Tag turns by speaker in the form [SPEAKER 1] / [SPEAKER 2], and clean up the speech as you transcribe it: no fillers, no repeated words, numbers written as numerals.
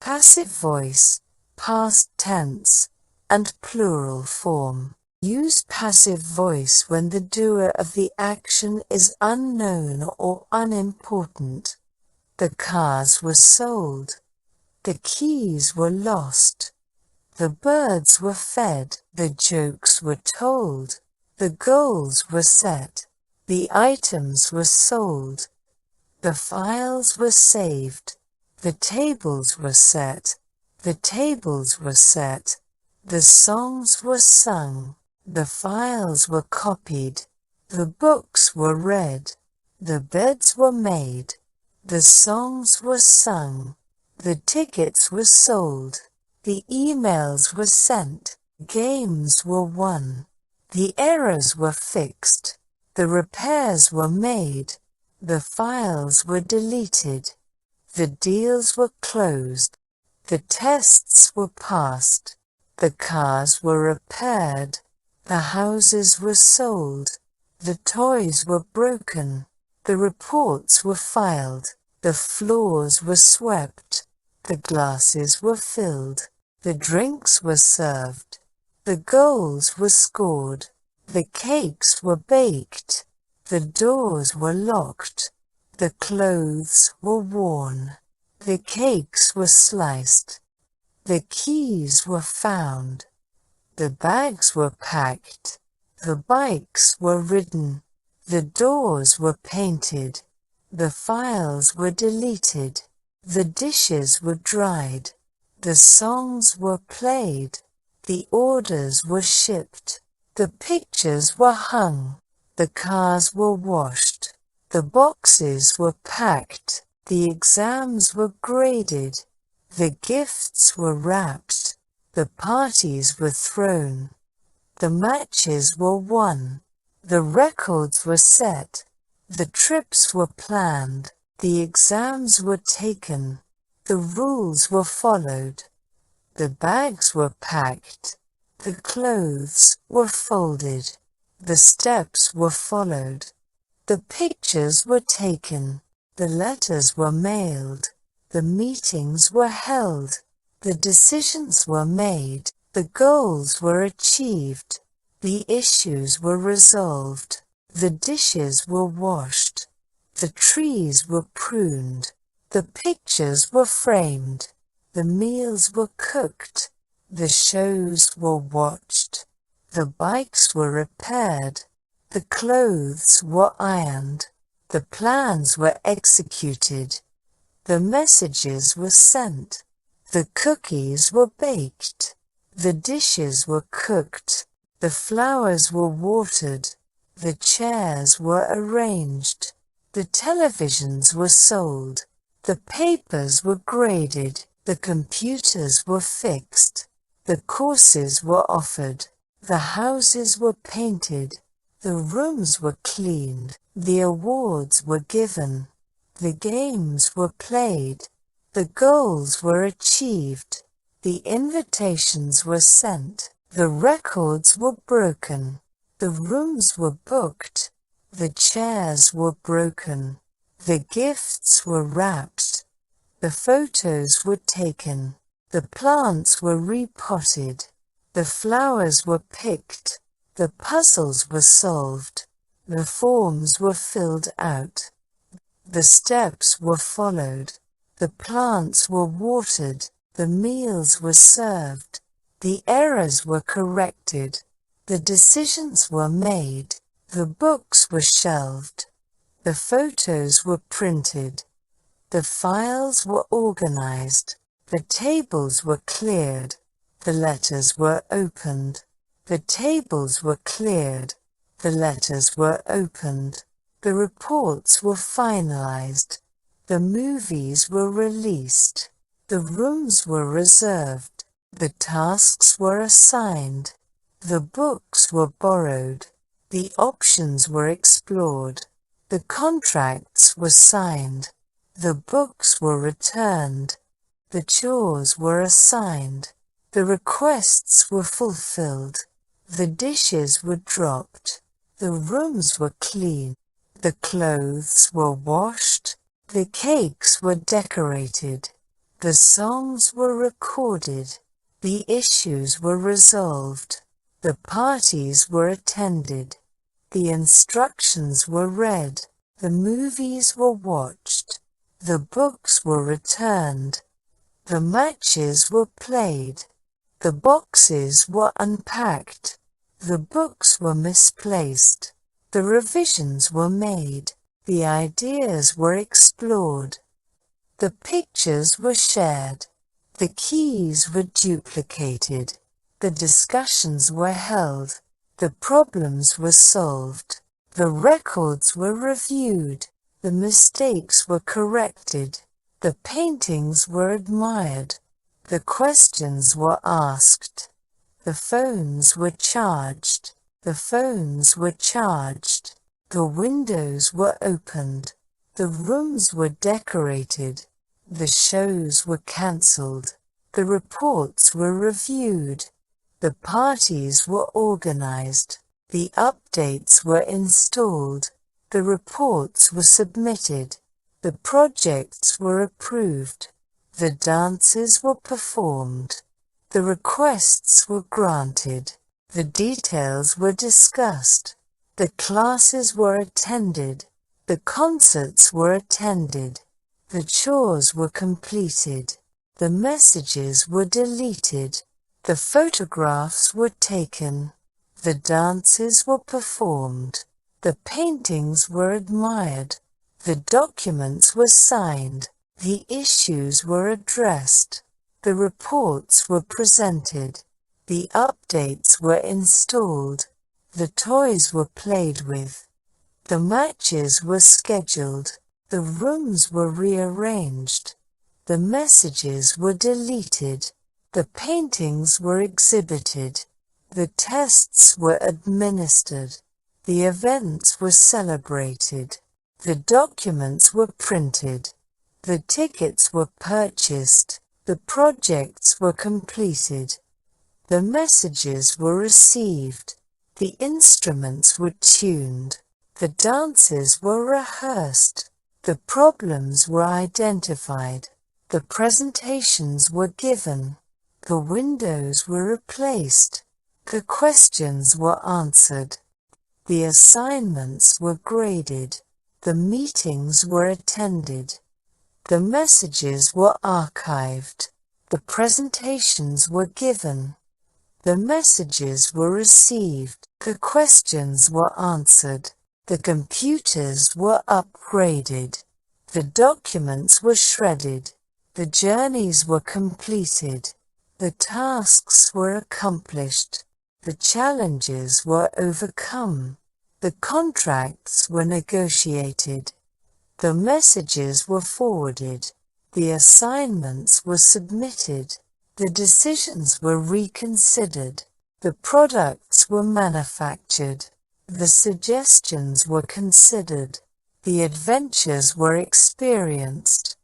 [SPEAKER 1] Passive voice, past tense, and plural form. Use passive voice when the doer of the action is unknown or unimportant. The cars were sold. The keys were lost. The birds were fed. The jokes were told. The goals were set. The items were sold. The files were saved. The tables were set. The tables were set. The songs were sung. The files were copied. The books were read. The beds were made. The songs were sung. The tickets were sold. The emails were sent. Games were won. The errors were fixed. The repairs were made. The files were deleted. The deals were closed. The tests were passed. The cars were repaired. The houses were sold. The toys were broken. The reports were filed. The floors were swept. The glasses were filled. The drinks were served. The goals were scored. The cakes were baked. The doors were locked. The clothes were worn. The cakes were sliced. The keys were found. The bags were packed. The bikes were ridden. The doors were painted. The files were deleted. The dishes were dried. The songs were played. The orders were shipped. The pictures were hung. The cars were washed. The boxes were packed. The exams were graded. The gifts were wrapped. The parties were thrown. The matches were won. The records were set. The trips were planned. The exams were taken. The rules were followed. The bags were packed. The clothes were folded. The steps were followed. The pictures were taken. The letters were mailed. The meetings were held. The decisions were made. The goals were achieved. The issues were resolved. The dishes were washed. The trees were pruned. The pictures were framed. The meals were cooked. The shows were watched. The bikes were repaired. The clothes were ironed. The plans were executed. The messages were sent. The cookies were baked. The dishes were cooked. The flowers were watered. The chairs were arranged. The televisions were sold. The papers were graded. The computers were fixed. The courses were offered. The houses were painted. The rooms were cleaned. The awards were given. The games were played. The goals were achieved. The invitations were sent. The records were broken. The rooms were booked. The chairs were broken. The gifts were wrapped. The photos were taken. The plants were repotted. The flowers were picked. The puzzles were solved. The forms were filled out. The steps were followed. The plants were watered. The meals were served. The errors were corrected. The decisions were made. The books were shelved. The photos were printed. The files were organized. The tables were cleared. The letters were opened. The tables were cleared. The letters were opened. The reports were finalized. The movies were released. The rooms were reserved. The tasks were assigned. The books were borrowed. The options were explored. The contracts were signed. The books were returned. The chores were assigned. The requests were fulfilled. The dishes were dropped. The rooms were clean. The clothes were washed. The cakes were decorated. The songs were recorded. The issues were resolved. The parties were attended. The instructions were read. The movies were watched. The books were returned. The matches were played. The boxes were unpacked. The books were misplaced. The revisions were made. The ideas were explored. The pictures were shared. The keys were duplicated. The discussions were held. The problems were solved. The records were reviewed. The mistakes were corrected. The paintings were admired. The questions were asked. The phones were charged. The phones were charged. The windows were opened. The rooms were decorated. The shows were cancelled. The reports were reviewed. The parties were organized. The updates were installed. The reports were submitted. The projects were approved. The dances were performed. The requests were granted. The details were discussed. The classes were attended. The concerts were attended. The chores were completed. The messages were deleted. The photographs were taken. The dances were performed. The paintings were admired. The documents were signed. The issues were addressed. The reports were presented. The updates were installed. The toys were played with. The matches were scheduled. The rooms were rearranged. The messages were deleted. The paintings were exhibited. The tests were administered. The events were celebrated. The documents were printed. The tickets were purchased. The projects were completed. The messages were received. The instruments were tuned. The dances were rehearsed. The problems were identified. The presentations were given. The windows were replaced. The questions were answered. The assignments were graded. The meetings were attended. The messages were archived. The presentations were given. The messages were received. The questions were answered. The computers were upgraded. The documents were shredded. The journeys were completed. The tasks were accomplished. The challenges were overcome. The contracts were negotiated. The messages were forwarded. The assignments were submitted. The decisions were reconsidered. The products were manufactured. The suggestions were considered. The adventures were experienced.